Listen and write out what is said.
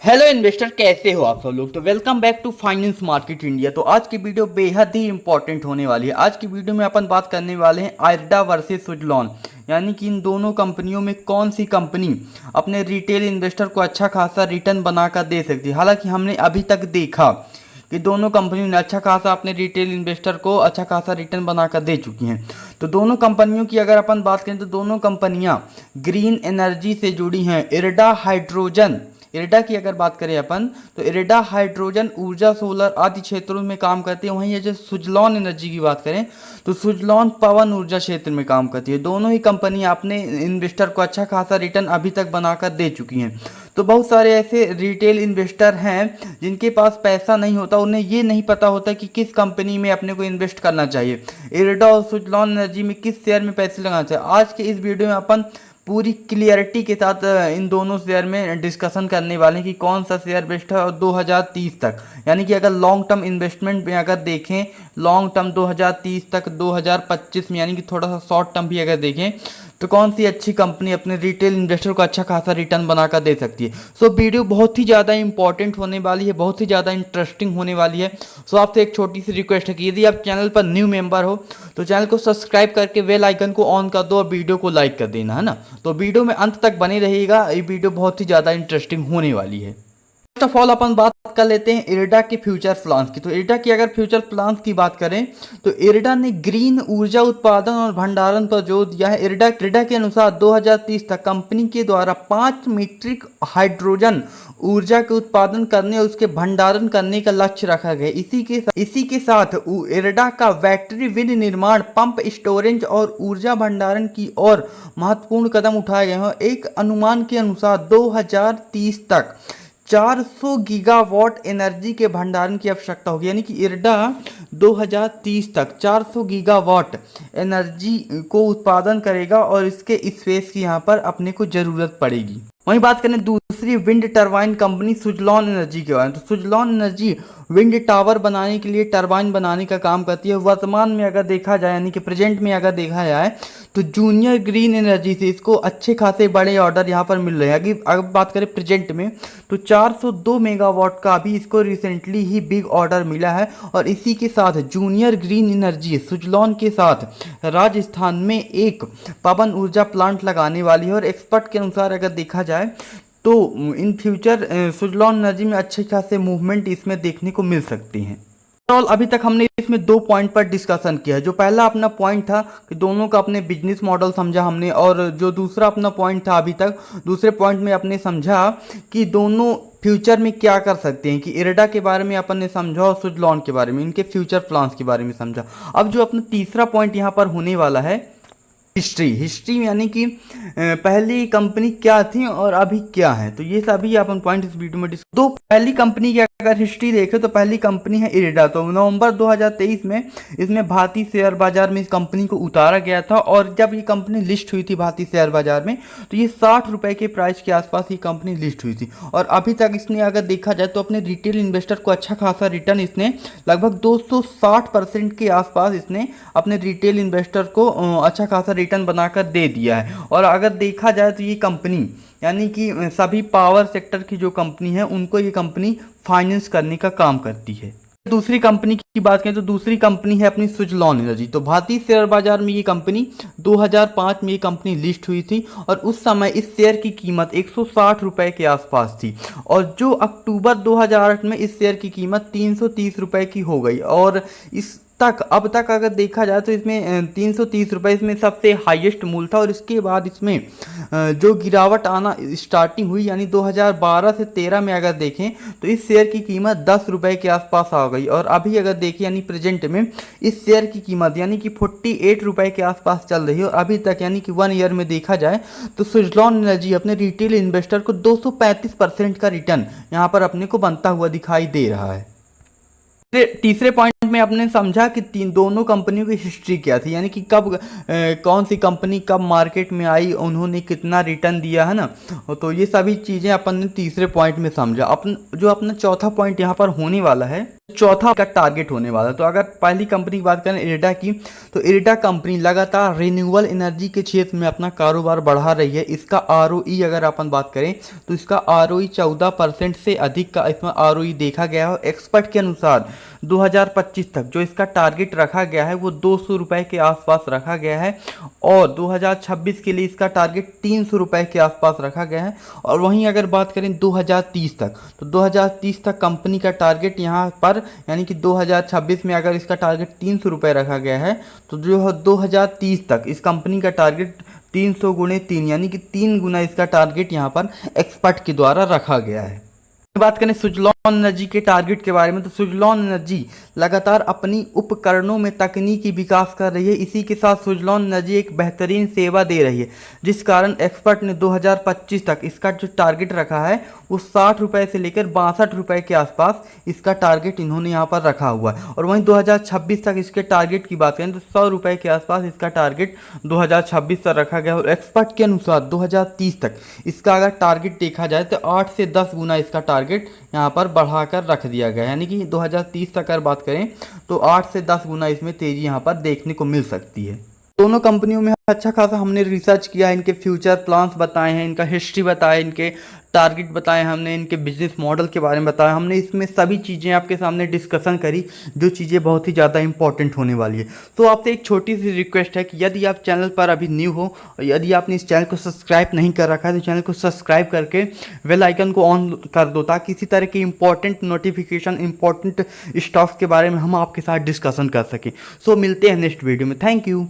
Hello investor, कैसे हो आप सब लोग। तो welcome back to finance market India. तो आज की वीडियो बेहद ही इंपॉर्टेंट होने वाली है। आज की वीडियो में अपन बात करने वाले हैं आयरडा वर्सेस सुजलॉन, यानी कि इन दोनों कंपनियों में कौन सी कंपनी अपने रिटेल इन्वेस्टर को अच्छा खासा रिटर्न बनाकर दे सकती है। हालांकि हमने अभी तक देखा कि दोनों कंपनियों ने अच्छा खासा अपने रिटेल इन्वेस्टर को अच्छा खासा रिटर्न बनाकर दे चुकी हैं। तो दोनों कंपनियों की अगर अपन बात करें तो दोनों कंपनियां ग्रीन एनर्जी से जुड़ी हैं। इरडा की अगर बात करें अपन तो इरडा हाइड्रोजन ऊर्जा, सोलर आदि क्षेत्रों में काम करती है। वहीं ये जो सुजलॉन एनर्जी की बात करें तो सुजलॉन पवन ऊर्जा क्षेत्र में काम करती है। दोनों ही कंपनियां अपने इन्वेस्टर को अच्छा खासा रिटर्न अभी तक बनाकर दे चुकी हैं। तो बहुत सारे ऐसे रिटेल इन्वेस्टर हैं जिनके पास पैसा नहीं होता, उन्हें ये नहीं पता होता कि किस कंपनी में अपने को इन्वेस्ट करना चाहिए, इरडा और सुजलॉन एनर्जी में किस शेयर में पैसे लगाना चाहिए। आज के इस वीडियो में अपन पूरी क्लियरिटी के साथ इन दोनों शेयर में डिस्कशन करने वाले हैं कि कौन सा शेयर बेस्ट है। और 2030 तक, यानी कि अगर लॉन्ग टर्म इन्वेस्टमेंट में अगर देखें, लॉन्ग टर्म 2030 तक, 2025 में, यानी कि थोड़ा सा शॉर्ट टर्म भी अगर देखें तो कौन सी अच्छी कंपनी अपने रिटेल इन्वेस्टर को अच्छा खासा रिटर्न बनाकर दे सकती है। सो वीडियो बहुत ही ज़्यादा इंपॉर्टेंट होने वाली है, बहुत ही ज़्यादा इंटरेस्टिंग होने वाली है। सो आपसे एक छोटी सी रिक्वेस्ट है कि यदि आप चैनल पर न्यू मेंबर हो तो चैनल को सब्सक्राइब करके बेल आइकन को ऑन कर दो और वीडियो को लाइक कर देना, है ना। तो वीडियो में अंत तक बने रहिएगा, ये वीडियो बहुत ही ज़्यादा इंटरेस्टिंग होने वाली है। फर्स्ट ऑफ ऑल अपन बात कर लेते हैं इरडा के फ्यूचर प्लान्स की। तो इरडा की अगर फ्यूचर प्लान्स की बात करें तो इरडा ने ग्रीन ऊर्जा उत्पादन और भंडारण पर जोर दिया है। इरडा के अनुसार 2030 तक कंपनी के द्वारा 5 मीट्रिक हाइड्रोजन ऊर्जा के उत्पादन करने और उसके भंडारण करने का लक्ष्य रखा गया। इसी के साथ इरडा का बैटरी विनिर्माण, पंप स्टोरेज और ऊर्जा भंडारण की ओर महत्वपूर्ण कदम उठाए गए हैं। एक अनुमान के अनुसार 2030 तक 400 गीगावाट एनर्जी के भंडारण की आवश्यकता होगी, यानी कि इरडा 2030 तक 400 गीगावाट एनर्जी को उत्पादन करेगा और इसके स्पेस की यहाँ पर अपने को ज़रूरत पड़ेगी। वहीं बात करें दूसरी wind turbine company Suzlon energy के बारे में, तो सुजलॉन एनर्जी विंड टावर बनाने के लिए टरबाइन बनाने का काम करती है। वर्तमान में अगर देखा जाए, यानी कि प्रेजेंट में अगर देखा जाए तो जूनियर ग्रीन एनर्जी से इसको अच्छे खासे बड़े ऑर्डर यहाँ पर मिल रहे हैं। अगर बात करें प्रेजेंट में तो 402 मेगावाट का भी इसको रिसेंटली ही बिग ऑर्डर मिला है। और इसी के साथ जूनियर ग्रीन एनर्जी सुजलॉन के साथ राजस्थान में एक पवन ऊर्जा प्लांट लगाने वाली है। और एक्सपर्ट के अनुसार अगर देखा जाए तो इन फ्यूचर सुजलॉन एनर्जी में अच्छे खासे मूवमेंट इसमें देखने को मिल सकती हैं। ओवरऑल अभी तक हमने इसमें 2 पॉइंट पर डिस्कशन किया है। जो पहला अपना पॉइंट था कि दोनों का अपने बिजनेस मॉडल समझा हमने, और जो दूसरा अपना पॉइंट था अभी तक, दूसरे पॉइंट में अपने समझा कि दोनों फ्यूचर में क्या कर सकते हैं। कि इरडा के बारे में अपन ने समझा और सुजलॉन के बारे में, इनके फ्यूचर प्लान्स के बारे में समझा। अब जो अपना तीसरा पॉइंट यहाँ पर होने वाला है हिस्ट्री, यानी कि पहली कंपनी क्या थी और अभी क्या है। तो ये सभी अपन पॉइंट इस वीडियो में तो पहली कंपनी की अगर हिस्ट्री देखें तो पहली कंपनी है इरडा। तो नवंबर 2023 में इसमें भारतीय शेयर बाजार में इस कंपनी को उतारा गया था। और जब ये कंपनी लिस्ट हुई थी भारतीय शेयर बाजार में तो ये 60 रुपए के प्राइस के आसपास ये कंपनी लिस्ट हुई थी। और अभी तक इसने अगर देखा जाए तो अपने रिटेल इन्वेस्टर को अच्छा खासा रिटर्न इसने लगभग 260% के आसपास इसने अपने रिटेल इन्वेस्टर को अच्छा खासा रिटर्न बनाकर दे दिया है। और अगर देखा जाए तो ये कंपनी, यानी कि सभी पावर सेक्टर की जो कंपनी है उनको ये कंपनी फाइनेंस करने का काम करती है। दूसरी कंपनी की बात करें तो दूसरी कंपनी है अपनी सुजलॉन एनर्जी। तो भारतीय शेयर बाजार में ये कंपनी 2005 में ये कंपनी लिस्ट हुई थी और उस समय इस शेयर की कीमत 160 रुपए के आसपास थी। और जो अक्टूबर 2008 में इस शेयर की कीमत 330 रुपए की हो गई। और अब तक अगर देखा जाए तो इसमें 330 रुपये इसमें सबसे हाईएस्ट मूल्य था। और इसके बाद इसमें जो गिरावट आना स्टार्टिंग हुई, यानी 2012 से 13 में अगर देखें तो इस शेयर की कीमत 10 रुपये के आसपास आ गई। और अभी अगर देखें यानी प्रेजेंट में इस शेयर की कीमत यानी कि 48 रुपये के आसपास चल रही है। और अभी तक यानी कि 1 ईयर में देखा जाए तो सुजलॉन एनर्जी अपने रिटेल इन्वेस्टर को 235% का रिटर्न यहाँ पर अपने को बनता हुआ दिखाई दे रहा है। तीसरे पॉइंट में आपने समझा कि दोनों कंपनियों की हिस्ट्री क्या थी, यानी कि कब कौन सी कंपनी कब मार्केट में आई, उन्होंने कितना रिटर्न दिया है ना। तो ये सभी चीज़ें अपन ने तीसरे पॉइंट में समझा। जो अपना चौथा पॉइंट यहाँ पर होने वाला है, चौथा का टारगेट होने वाला है। तो अगर पहली कंपनी की बात करें इरिडा की, तो इरिडा कंपनी लगातार रिन्यूएबल एनर्जी के क्षेत्र में अपना कारोबार बढ़ा रही है। इसका आरओई अगर अपन बात करें तो इसका आरओई 14% से अधिक का इसमें आरओई देखा गया है। एक्सपर्ट के अनुसार 2025 तक जो इसका टारगेट रखा गया है वो 200 रुपये के आसपास रखा गया है, और 2026 के लिए इसका टारगेट 300 रुपये के आसपास रखा गया है। और वहीं अगर बात करें 2030 तक, तो 2030 तक कंपनी का टारगेट यहाँ पर, यानी कि 2026 में अगर इसका टारगेट 300 रुपये रखा गया है, तो जो 2030 तक इस कंपनी का टारगेट 300 गुणे 3 यानी कि 3 गुना इसका टारगेट यहाँ पर एक्सपर्ट के द्वारा रखा गया है। बात करें सुजलॉन एनर्जी के टारगेट के बारे में, तो सुजलॉन एनर्जी लगातार अपनी उपकरणों में तकनीकी विकास कर रही है। इसी के साथ सुजलॉन एनर्जी एक बेहतरीन सेवा दे रही है, जिस कारण एक्सपर्ट ने 2025 तक इसका जो टारगेट रखा है वो 60 रुपये से लेकर 62 रुपये के आसपास इसका टारगेट इन्होंने यहाँ पर रखा हुआ है। और वहीं 2026 तक इसके टारगेट की बात करें तो 100 रुपये के आसपास इसका टारगेट 2026 तक रखा गया है। और एक्सपर्ट के अनुसार 2030 तक इसका अगर टारगेट देखा जाए तो 8 से 10 गुना इसका टारगेट यहाँ पर बढ़ाकर रख दिया गया है, यानी कि 2030 तक अगर बात करें तो 8 से 10 गुना इसमें तेज़ी यहाँ पर देखने को मिल सकती है। दोनों कंपनियों में अच्छा खासा हमने रिसर्च किया है, इनके फ्यूचर प्लान्स बताए हैं, इनका हिस्ट्री बताया, इनके टारगेट बताए हमने, इनके बिजनेस मॉडल के बारे में बताया हमने। इसमें सभी चीज़ें आपके सामने डिस्कशन करी, जो चीज़ें बहुत ही ज़्यादा इंपॉर्टेंट होने वाली है। तो आपसे एक छोटी सी रिक्वेस्ट है कि यदि आप चैनल पर अभी न्यू हो और यदि आपने इस चैनल को सब्सक्राइब नहीं कर रखा है तो चैनल को सब्सक्राइब करके बेल आइकन को ऑन कर दो, ताकि इसी तरह की इंपॉर्टेंट नोटिफिकेशन, इंपॉर्टेंट स्टॉक्स के बारे में हम आपके साथ डिस्कशन कर सकें। सो मिलते हैं नेक्स्ट वीडियो में। Thank you.